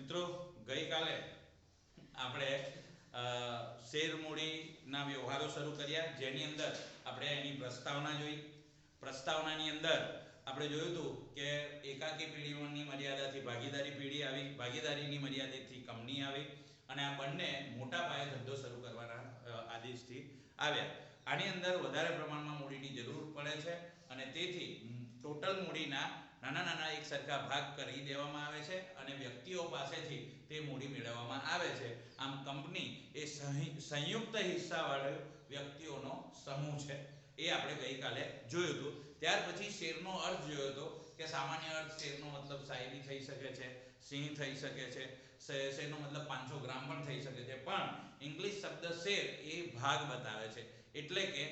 મિત્રો ગઈ કાલે આપણે શેર મૂડીના વ્યવહારો શરૂ કર્યા, જેની અંદર આપણે એની પ્રસ્તાવના જોઈ. પ્રસ્તાવનાની અંદર આપણે જોયું હતું કે એકાકી પેઢીની મર્યાદાથી ભાગીદારી પેઢી આવી, ભાગીદારીની મર્યાદાથી કંપની આવી, અને આ બંને મોટા પાયે ધંધો શરૂ કરવાના આદેશથી આવ્યા. આની અંદર વધારે પ્રમાણમાં મૂડીની જરૂર પડે છે અને તેથી ટોટલ મૂડીના નાના નાના એક સરખા ભાગ કરી દેવામાં આવે છે અને વ્યક્તિઓ પાસેથી તે મૂડી મેળવવામાં આવે છે. આમ કંપની એ સંયુક્ત હિસ્સાવાળો વ્યક્તિઓનો સમૂહ છે. એ આપણે ગઈકાલે જોયું હતું. ત્યાર પછી શેરનો અર્થ જોયો હતો કે સામાન્ય અર્થ શેરનો મતલબ શાયરી થઈ શકે છે, સિંહ થઈ શકે છે, શેરનો મતલબ 500 ગ્રામ પણ થઈ શકે છે, પણ ઇંગ્લિશ શબ્દ શેર એ ભાગ બતાવે છે. એટલે કે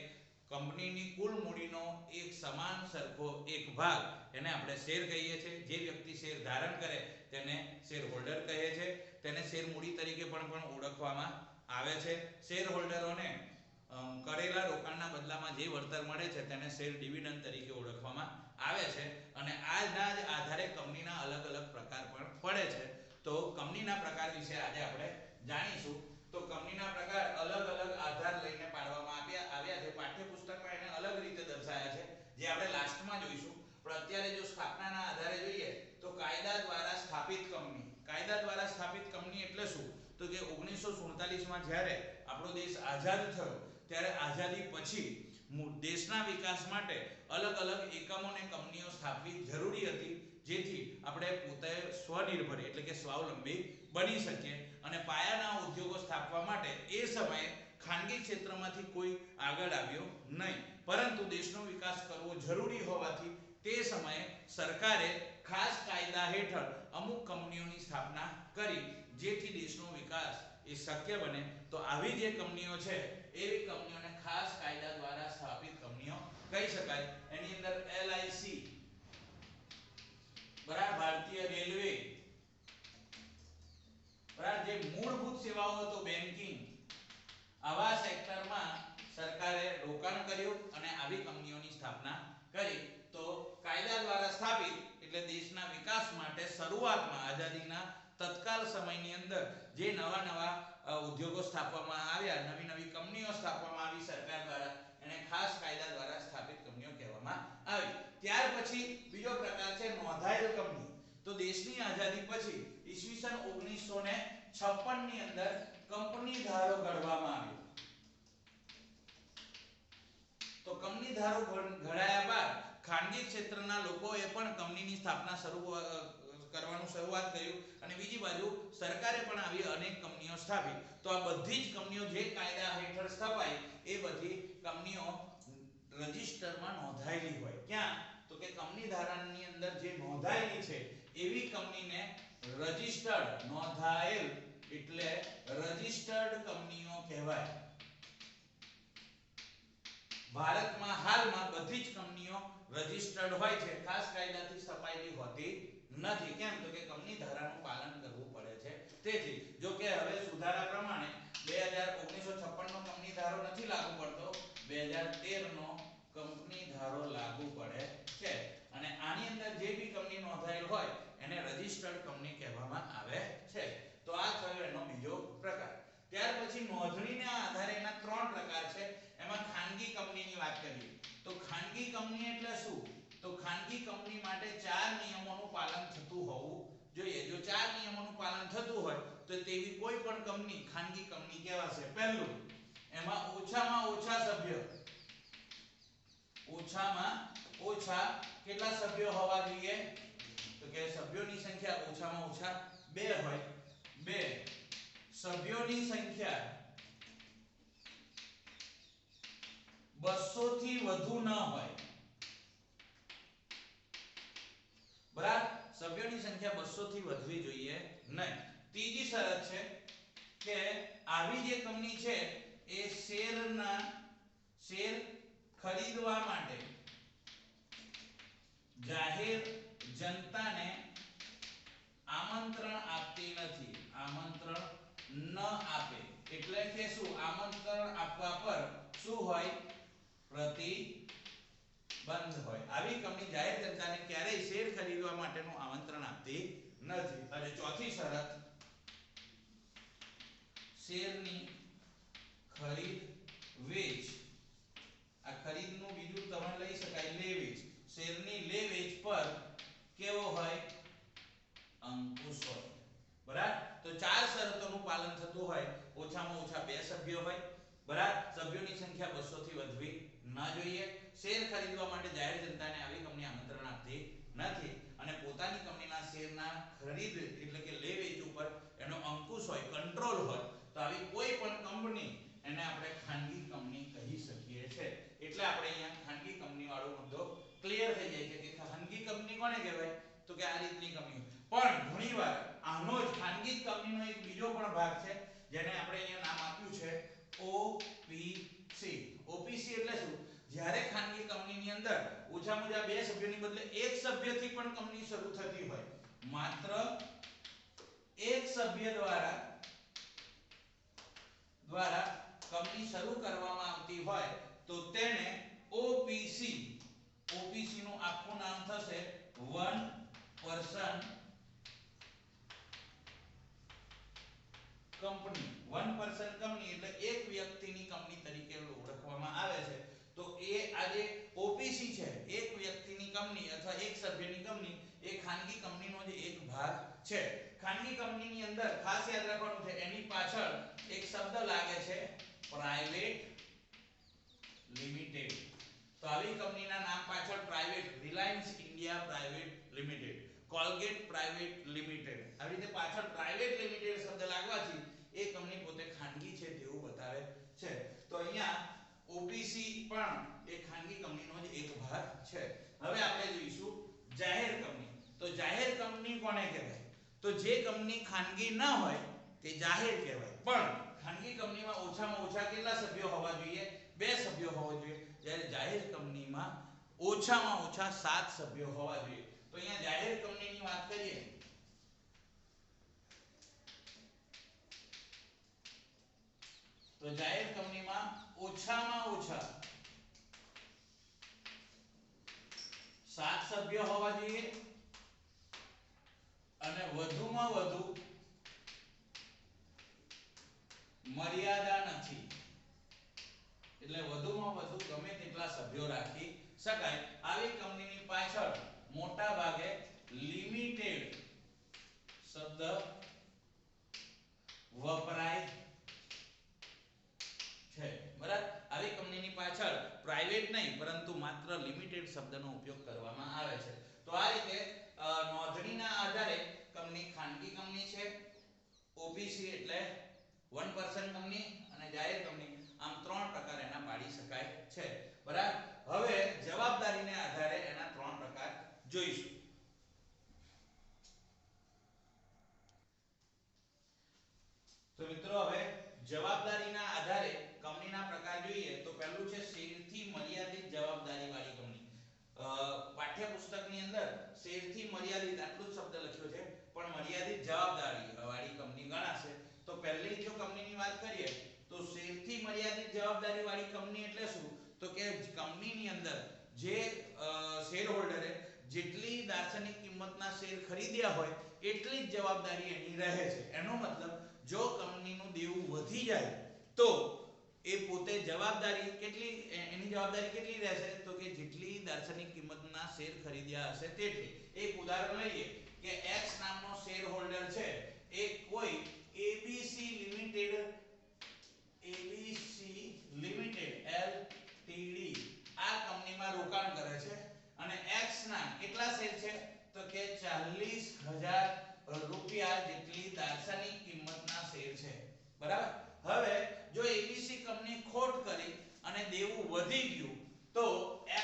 કંપનીની કુલ મૂડીનો એક સમાન સરખો એક ભાગ એને આપણે શેર કહીએ છીએ. જે વ્યક્તિ શેર ધારણ કરે તેને શેર હોલ્ડર કહે છે. તેને શેર મૂડી તરીકે પણ ઓળખવામાં આવે છે. શેર હોલ્ડરોને કરેલા રોકાણના બદલામાં જે વળતર મળે છે તેને શેર ડિવિડન્ડ તરીકે ઓળખવામાં આવે છે. અને આજના જ આધારે કંપનીના અલગ અલગ પ્રકાર પણ પડે છે. તો કંપનીના પ્રકાર વિશે આજે આપણે જાણીશું. તો કંપનીના પ્રકાર અલગ અલગ આધાર લઈને પાડવામાં આવ્યા છે. પાઠ્યપુસ્તકમાં એને અલગ રીતે દર્શાવ્યા છે, જે આપણે લાસ્ટમાં જોઈશું. પણ અત્યારે જો સ્થાપનાના આધારે જોઈએ તો કાયદા દ્વારા સ્થાપિત કંપની. કાયદા દ્વારા સ્થાપિત કંપની એટલે શું? તો કે 1947માં જ્યારે આપણો દેશ આઝાદ થયો ત્યારે આઝાદી પછી દેશના વિકાસ માટે અલગ અલગ એકમો અને કંપનીઓ સ્થાપવી જરૂરી હતી, જેથી આપણે પોતે સ્વનિર્ભર એટલે કે સ્વાવલંબી બની શકીએ. અને પાયાના ઉદ્યોગો સ્થાપવા માટે એ સમયે ખાનગી ક્ષેત્રમાંથી કોઈ આગળ આવ્યો નહીં, પરંતુ દેશનો વિકાસ કરવો જરૂરી હોવાથી તે સમયે સરકારે ખાસ કાયદા હેઠળ અમુક કંપનીઓની સ્થાપના કરી, જેથી દેશનો વિકાસ એ શક્ય બને. તો આવી જે કંપનીઓ છે એવી કંપનીઓને ખાસ કાયદા દ્વારા સ્થાપિત કંપનીઓ કહી શકાય. એની અંદર LIC, બરાબર, ભારતીય રેલવે, બરાબર, જે મૂળભૂત સેવાઓ હતો બેન્કિંગ, આવા સેક્ટરમાં સરકારે રોકાણ કર્યું અને આવી કંપનીઓની સ્થાપના કરી. તો કાયદા દ્વારા સ્થાપિત એટલે દેશના વિકાસ માટે શરૂઆતમાં આઝાદીના તત્કાલ સમયની અંદર જે નવા નવા ઉદ્યોગો સ્થાપવામાં આવ્યા, નવી નવી કંપનીઓ સ્થાપવામાં આવી સરકાર દ્વારા, એને ખાસ કાયદા દ્વારા સ્થાપિત કંપનીઓ કહેવામાં આવી. ત્યાર પછી બીજો પ્રકાર છે નોંધાયેલ કંપની. તો દેશની આઝાદી પછી ઈસવીસન 1956 ની અંદર કંપની ધારો ઘડવામાં આવ્યો. તો કંપની ધારો ઘડાયા બાદ ખાનગી ક્ષેત્રના લોકોએ પણ કંપનીની સ્થાપના કરવાનું શરૂઆત કર્યું, અને બીજી બાજુ સરકારે પણ આવી અનેક કંપનીઓ સ્થાપી. તો આ બધી જ કંપનીઓ જે કાયદા હેઠળ સ્થપાઈ એ બધી કંપનીઓ રજિસ્ટરમાં નોંધાયેલી હોય. ક્યાં? તો કે કંપની ધારાની અંદર જે નોંધાયેલી છે એવી કંપનીને રજિસ્ટર્ડ, નોંધાયેલ એટલે રજિસ્ટર્ડ કંપનીઓ કહેવાય. ભારતમાં હાલમાં બધી જ કંપનીઓ રજિસ્ટર્ડ હોય છે, ખાસ કાયદાથી સ્થપાયેલી હોતી નથી. કેમ? તો કે કંપની ધારાનું પાલન કરવું પડે છે. તેથી જો કે હવે સુધારા પ્રમાણે 1956 નો કંપની ધારો નથી લાગુ પડતો, 2013 નો કંપની ધારો લાગુ પડે છે. અને આની અંદર જે બી કંપની નોંધાયેલ હોય એને રજિસ્ટર્ડ કંપની કહેવામાં આવે છે. તો આ થયો એનો બીજો પ્રકાર. ત્યાર પછી નોંધણીના આધારે એના 3 પ્રકાર છે. એમાં ખાનગી કંપનીની વાત કરીએ તો ખાનગી કંપની એટલે શું? તો ખાનગી કંપની માટે 4 નિયમોનું પાલન થતું હોવું જોઈએ. જો 4 નિયમોનું પાલન થતું હોય તો તેવી કોઈ પણ કંપની ખાનગી કંપની કહેવાશે. પહેલું, એમાં ઓછામાં ઓછા સભ્ય, ઓછામાં ઓછા કેટલા સભ્યો હોવા જોઈએ? તો કે સભ્યોની સંખ્યા ઓછામાં ઓછા 2 હોય. 2 સભ્યોની સંખ્યા 200 થી વધુ ન હોય. બરાબર, સભ્યોની સંખ્યા 200 થી વધવી જોઈએ નહીં. ત્રીજી શરત છે કે આવી જે કંપની છે એ શેર ખરીદવા માટે જાહેર જનતાને આમંત્રણ આપતી નથી. આમંત્રણ ન આપે એટલે કે શું? આમંત્રણ આપવા પર શું હોય? પ્રતિબંધ હોય. આવી કંપની જાહેર જનતાને ક્યારેય શેર ખરીદવા માટેનું આમંત્રણ આપતી નથી. અને ચોથી શરત, શેરની ખરીદ વેચ, આ ખરીદનું બીજું તમે લઈ શકાય લે વેચ, શેરની લે વેચ પર કેવો હોય, અંકુશ હોય. બરાબર, તો ચાર શરતોનું પાલન થતું હોય, ઓછામાં ઓછા બે સભ્યો હોય. બરાબર, સભ્યોની સંખ્યા 200 થી વધવી ન જોઈએ. શેર ખરીદવા માટે જાહેર જનતાને આવી કંપની આમંત્રણ આપતી નથી અને પોતાની કંપનીના શેરના ખરીદ એટલે કે લે વેચ ઉપર એનો અંકુશ હોય, કંટ્રોલ હોય, તો આવી કોઈ પણ કંપની એને આપણે ખાનગી કંપની કહી શકીએ છે. એટલે આપણે અહીંયા ખાનગી કંપની વાળો મુદ્દો ક્લિયર થઈ જાય છે કે ખાનગી કંપની કોને કહેવાય, તો કે આ રીતની કંપની. પણ ઘણીવાર આનો જ ખાનગી કંપનીનો એક બીજો પણ ભાગ છે જેને આપણે અહીંયા નામ આપ્યું છે ઓપીસી. ઓપીસી એટલે શું, જ્યારે ખાનગી કંપનીની અંદર ઓછામાં ઓછા બે સભ્યોની બદલે એક સભ્યથી પણ કંપની શરૂ થતી હોય, માત્ર એક સભ્ય દ્વારા કંપની શરૂ કરવામાં આવતી હોય તો તેને ઓપીસી, ઓપીસી નું આખું નામ થશે one person company. One person company એટલે એક વ્યક્તિની કંપની તરીકે ઓળખવામાં આવે છે. તો એ આજે ઓપીસી છે, એક વ્યક્તિની કંપની અથવા એક સભ્યની કંપની, એ ખાનગી કંપનીનો જ એક ભાગ છે. ખાનગી કંપનીની અંદર ખાસ યાદ રાખવાનું છે, એની પાછળ એક શબ્દ લાગે છે પ્રાઇવેટ લિમિટેડ. તો આવી કંપનીના નામ પાછળ private, Reliance India private limited, Colgate private limited, આવી રીતે પાછળ પ્રાઇવેટ લિમિટેડ શબ્દ લાગવાથી એ કંપની પોતે ખાનગી છે તેવું બતાવે છે. તો અહીંયા ઓપીસી પણ એ ખાનગી કંપનીનો જ એક ભાગ છે. હવે આપણે જોઈશું જાહેર કંપની. તો જાહેર કંપની કોને કહેવાય, તો જે કંપની ખાનગી ન હોય તે જાહેર કહેવાય. પણ ખાનગી કંપનીમાં ઓછામાં ઓછા કેટલા સભ્યો હોવા જોઈએ, બે સભ્યો હોવા જોઈએ, જ્યારે જાહેર કંપનીમાં ઓછામાં ઓછા 7 સભ્યો હોવા જોઈએ. તો અહીંયા જાહેર કંપનીની વાત કરીએ તો જાહેર કંપનીમાં ઓછામાં ઓછા 7 સભ્યો હોવા જોઈએ અને વધુમાં વધુ મર્યાદા નથી, એટલે વધુમાં વધુ ગમે તેટલા સભ્યો રાખી શકાય. આવી કંપનીની પાછળ મોટા ભાગે લિમિટેડ શબ્દ વપરાય છે. બરાબર, આવી કંપનીની પાછળ પ્રાઇવેટ નહીં પરંતુ માત્ર લિમિટેડ શબ્દનો ઉપયોગ કરવામાં આવે છે. તો આ રીતે નોંધણીના આધારે કંપની ખાનગી કંપની છે, ઓપીસી એટલે વન પર્સન કંપની, અને જાહેર કંપની, આમ 3 પ્રકાર એના પાડી શકાય છે. બરાબર, હવે જવાબદારીને આધારે એના 3 પ્રકાર જોઈશું. તો મિત્રો હવે જવાબદારીના આધારે કંપનીના પ્રકાર જોઈએ તો પહેલું છે શેરથી મર્યાદિત જવાબદારી વાળી કંપની. પાઠ્યપુસ્તકની અંદર શેરથી મર્યાદિત આટલું જ શબ્દ લખ્યો છે, પણ મર્યાદિત જવાબદારી વાળી કંપની ગણાશે. તો પહેલી જો કંપનીની વાત કરીએ તો શેરથી મર્યાદિત જવાબદારી વાળી કંપની એટલે શું, તો કે કંપનીની અંદર જે શેર હોલ્ડરે જેટલી દાર્શનિક કિંમતના શેર ખરીદ્યા હોય એટલી જ જવાબદારી એની રહે છે. એનો મતલબ જો કંપનીનું દેવું વધી જાય તો એ પોતે જવાબદારી કેટલી, એની જવાબદારી કેટલી રહેશે, તો કે જેટલી દાર્શનિક કિંમતના શેર ખરીદ્યા હશે તેટલી. એક ઉદાહરણ લઈએ કે X નામનો શેર હોલ્ડર છે એ કોઈ એબીસી લિમિટેડ એલટીડી આ કંપનીમાં રોકાણ કરે છે અને X ના કેટલા શેર છે, તો કે 40,000 રૂપિયા જેટલી દાર્શનિક કિંમતના શેર છે. બરાબર, હવે જો એબીસી કંપની ખોટ કરી અને દેવું વધી ગયું તો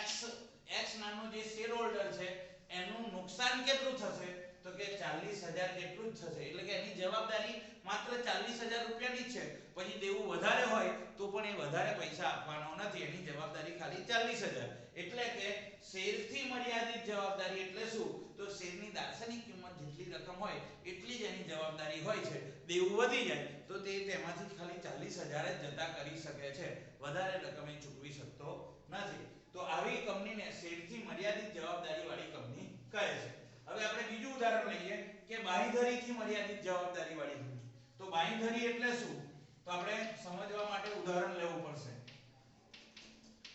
X નામનો જે શેર હોલ્ડર છે એનું નુકસાન કેટલું થશે, તો કે 40,000 જેટલું જ થશે. એટલે કે એની જવાબદારી માત્ર 40,000 રૂપિયાની જ છે. પછી દેવું વધારે હોય તો પણ એ વધારે પૈસા આપવાનો નથી, એની જવાબદારી ખાલી 40,000. એટલે કે શેરથી મર્યાદિત જવાબદારી એટલે શું, તો શેરની દાર્શનિક કિંમત જેટલી રકમ હોય એટલી જ એની જવાબદારી હોય છે. દેવું વધી જાય તો તે તેમાંથી ખાલી 40,000 જ જતા કરી શકે છે, વધારે રકમ એ ચૂકવી શકતો નથી. તો આવી કંપનીને શેરથી મર્યાદિત જવાબદારી વાળી કંપની કહે છે. હવે આપણે બીજું ઉદાહરણ લઈએ કે બાહ્ય બાંયધરીથી મર્યાદિત જવાબદારી વાળી કંપની. તો બાંયધરી એટલે શું? તો આપણે સમજવા માટે ઉદાહરણ લેવું પડશે.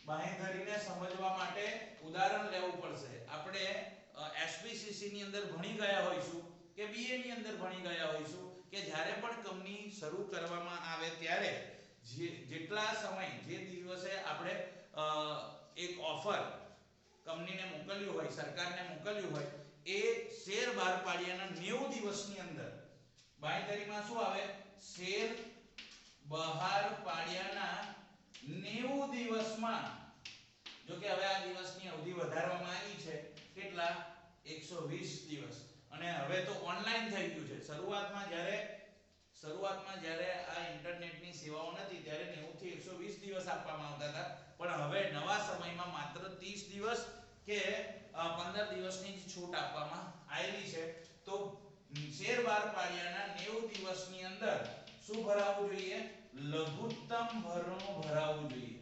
બાંયધરીને સમજવા માટે ઉદાહરણ લેવું પડશે. આપણે એસપીસીસી ની અંદર ભણી ગયા હોઈશું કે બીએ ની અંદર ભણી ગયા હોઈશું કે જ્યારે પણ કંપની શરૂ કરવામાં આવે ત્યારે જેટલા સમય જે દિવસે આપણે એક ઓફર કંપનીને મોકલ્યું હોય, સરકારને મોકલ્યું હોય, એ શેર બહાર પાડ્યાના 90 દિવસની અંદર બાંયધરીમાં શું આવે? શેર બહાર પાડ્યાના 90 દિવસમાં, જો કે હવે આ દિવસની અવધિ વધારવામાં આવી છે, કેટલા? 120 દિવસ. અને હવે તો ઓનલાઈન થઈ ગયું છે. શરૂઆતમાં જ્યારે આ ઇન્ટરનેટની સેવાઓ નથી ત્યારે 90 થી 120 દિવસ આપવામાં આવતા હતા, પણ હવે નવા સમયમાં માત્ર 30 દિવસ કે 15 દિવસની જ છૂટ આપવામાં આવેલી છે. તો શેર બહાર પાડ્યાના 90 દિવસની અંદર શું ભરાવવું જોઈએ? લઘુત્તમ ભરણું ભરાવવું જોઈએ.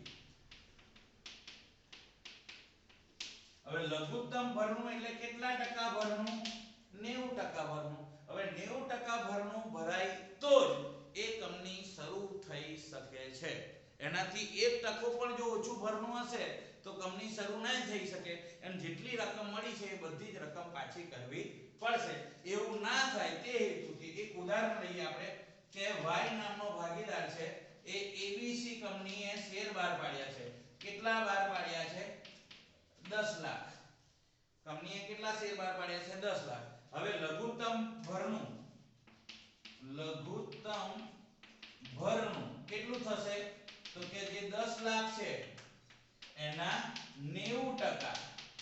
હવે લઘુત્તમ ભરણું એટલે કેટલા ટકા ભરણું? 90% ભરણું. હવે 90% ભરણું ભરાય તો જ એ કંપની શરૂ થઈ શકે છે. એનાથી 1% પણ જો ઓછું ભરણું હશે તો કંપની શરૂ નહીં થઈ શકે. એમ જેટલી રકમ મળી છે એ બધી જ રકમ પાછી કરવી પડશે. એવું ના થાય તે હેતુથી એક ઉદાહરણ લઈએ આપણે કે વાય નામનો ભાગીદાર છે, એ એબીસી કંપનીએ શેર બહાર પાડ્યા છે. કેટલા બહાર પાડ્યા છે? 10 લાખ. કંપનીએ કેટલા શેર બહાર પાડ્યા છે? 10 લાખ. હવે લઘુત્તમ ભરણું કેટલું થશે? તો કે જે 10 લાખ છે એના 90%.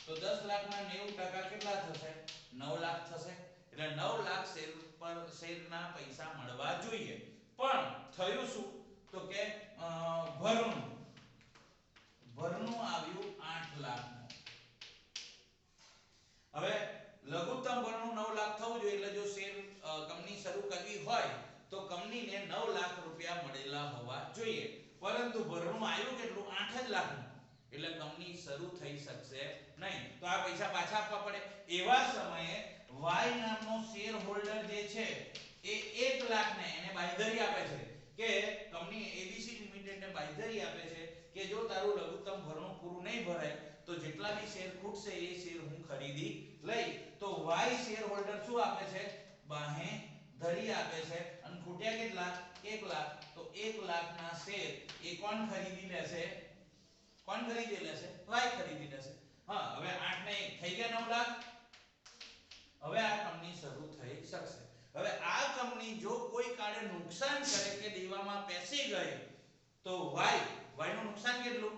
તો 10 લાખના 90% કેટલા થશે? 9 લાખ થશે. એટલે 9 લાખ શેરના પૈસા મળવા જોઈએ. પણ થયું શું? તો કે ભરણું આવ્યું 8 લાખ. હવે લઘુત્તમ ભરણું 9 લાખ થવું જોઈએ. એટલે જો શેર કંપની શરૂ કરવી હોય તો કંપનીને 9 લાખ રૂપિયા મળેલા હોવા જોઈએ. પરંતુ ભરણું આવ્યું કેટલું? 8 જ લાખનું. એટલે કંપની શરૂ થઈ શકશે નહીં. તો આ પૈસા પાછા આપવા પડે. એવા સમયે વાય નામનો શેર હોલ્ડર જે છે એ 1 લાખને એને બાંયધરી આપે છે કે કંપની એબીસી લિમિટેડને બાંયધરી આપે છે કે જો તારું લઘુત્તમ ભરણું પૂરું નહીં ભરાય તો જેટલા બી શેર ખૂટશે એ શેર હું ખરીદી લઈ. તો વાય શેર હોલ્ડર શું આપે છે? બાંહેધરી આપે છે. અને ખૂટ્યા કેટલા? 1 લાખ. તો 1 લાખના શેર એ કોણ ખરીદી લેશે? કોણ ખરીદી લેશે? વાય ખરીદી લેશે. હા, હવે 8 ને 1 થઈ ગયા 9 લાખ. હવે આ કંપની શરૂ થઈ શકશે. હવે આ કંપની જો કોઈ કાળે નુકસાન કરે કે દેવામાં પેસી ગઈ તો વાય નું નુકસાન કેટલું?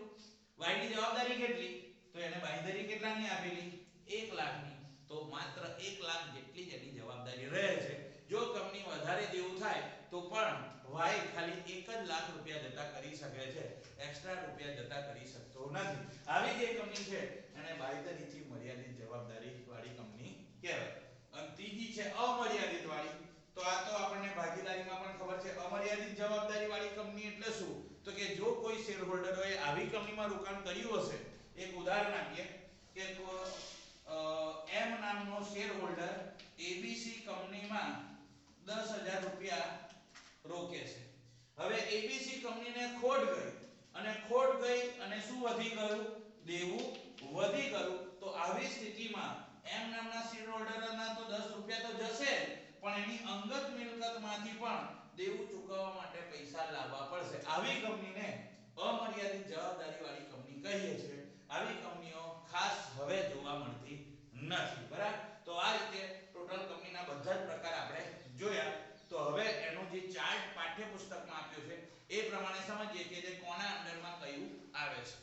વાય ની જવાબદારી કેટલી? તો એને બાંયધરી કેટલાની આપેલી? 1 લાખની. તો માત્ર 1 લાખ જેટલી જ એની જવાબદારી રહે છે. જો કંપની વધારે દેવું થાય તો પણ વાય ખાલી 1 જ લાખ રૂપિયા જતા કરી શકે છે. એક્સ્ટ્રા રૂપિયા જતા કરી શકતો નથી. આવી જે કંપની છે એને બાંયધરીથી મર્યાદિત જવાબદારી વાળી કંપની કહેવાય. અને ત્રીજી છે અમર્યાદિત વાળી. તો આ તો આપણને ભાગીદારીમાં પણ ખબર છે. અમર્યાદિત જવાબદારી વાળી કંપની એટલે શું? તો કે જો કોઈ શેર હોલ્ડરોએ આવી કંપનીમાં રોકાણ કર્યું હશે, એક ઉદાહરણ આપીએ કે એમ નામનો શેર હોલ્ડર એબીસી કંપનીમાં 10,000 રૂપિયા રોકે છે. હવે એબીસી કંપનીને ખોટ ગઈ અને શું વધી ગયું? દેવું વધી ગયું. તો આવી સ્થિતિમાં એમ નામના શેર હોલ્ડરના તો 10 રૂપિયા તો જશે, પણ એની અંગત મિલકતમાંથી પણ દેવું ચૂકવવા માટે પૈસા લાવવા પડશે. આવી કંપનીને અમર્યાદિત જવાબદારી વાળી કંપની કહીએ છીએ. આવી કંપનીઓ ખાસ હવે જોવા મળતી નથી. બરાબર? તો આ રીતે ટોટલ કંપનીના બધા જ પ્રકાર આપણે જોયા. તો હવે એનો જે ચાર્ટ પાઠ્યપુસ્તકમાં આપ્યો છે એ પ્રમાણે સમજીએ કે જે કોના અંડરમાં કયું આવે છે.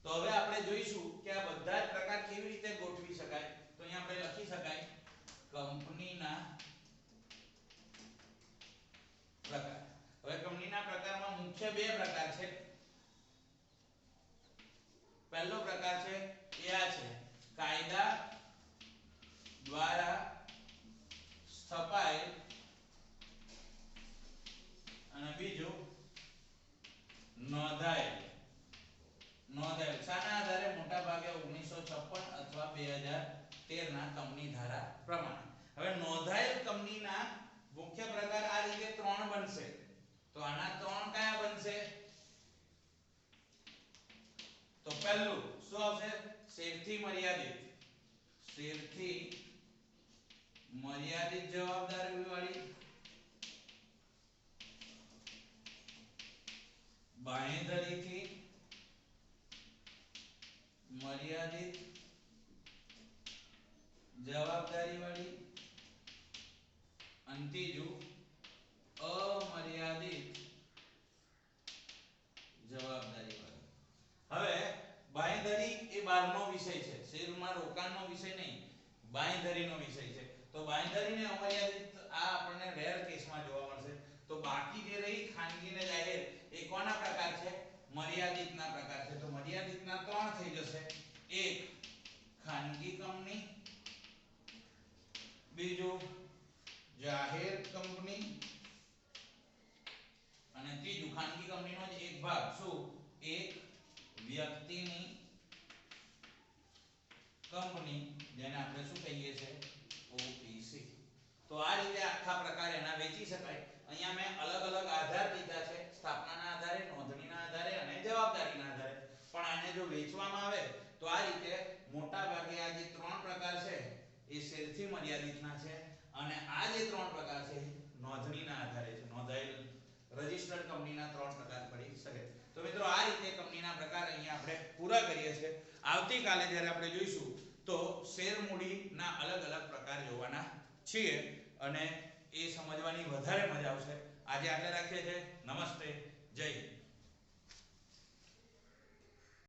તો હવે આપણે જોઈશું કે આ બધા જ પ્રકાર કેવી રીતે ગોઠવી શકાય. તો અહીંયા આપણે લખી શકાય કંપનીના પ્રકાર. હવે કંપનીના પ્રકારમાં મુખ્ય બે પ્રકાર છે. પહેલો પ્રકાર છે એ આ છે, કાયદા દ્વારા સ્થપાયેલ, અને બીજું નોંધાયેલ. શાના આધારે? મોટા ભાગે 19 1956 અથવા 2013 ના કંપની ધારા પ્રમાણે. હવે નોંધાયેલ કંપનીના મુખ્ય પ્રકાર આ રીતે ત્રણ બનશે. તો આના ત્રણ કયા બનશે? તો પહેલું શું આવશે? શેરથી મર્યાદિત. શેરથી મર્યાદિત જવાબદારી વાળી, બાંહેધરીથી મર્યાદિત જવાબદારી વાળી, અને ત્રીજું અમર્યાદિત જવાબદારી વાળી. હવે બાંહેધરી એ બહારનો વિષય છે, શેરમાં રોકાણનો વિષય નહીં, બાંહેધરીનો વિષય છે. તો બાંહેધરીને અમર્યાદિત આ આપણને રેર કેસમાં જોવા મળશે. તો બાકી જે રહી ખાનગી ને જાહેર એ કોના પ્રકાર છે? મર્યાદિતના પ્રકાર છે. તો મર્યાદિતના ત્રણ થઈ જશે. એક ખાનગી કંપની, બીજું જાહેર કંપની, અને ત્રીજું ખાનગી કંપનીનો જ એક ભાગ શું? એક વ્યક્તિની કંપની, જેને આપણે શું કહીએ છીએ? ઓપીસી. તો આ રીતે આખા પ્રકાર એના વેચી શકાય. અહીંયા મેં અલગ અલગ આધાર લીધા છે, સ્થાપનાના આધારે, નોંધણીના આધારે અને જવાબદારીના આધારે. પણ આને જો વેચવામાં આવે તો આ રીતે મોટા ભાગે આ જે ત્રણ પ્રકાર છે એ શેરથી મર્યાદિતના છે, અને આ જે ત્રણ પ્રકાર છે નોંધણીના આધારે છે. નોંધાયેલ રજિસ્ટર્ડ કંપનીના ત્રણ પ્રકાર પડી શકે. તો મિત્રો આ રીતે કંપનીના પ્રકાર અહીંયા આપણે પૂરા કરીએ છીએ. આવતીકાલે જ્યારે આપણે જોઈશું તો શેર મૂડીના અલગ અલગ પ્રકાર જોવાના છીએ, અને એ સમજવાની વધારે મજા આવશે. આજે આટલે રાખીએ છીએ. નમસ્તે, જય હિન્દ.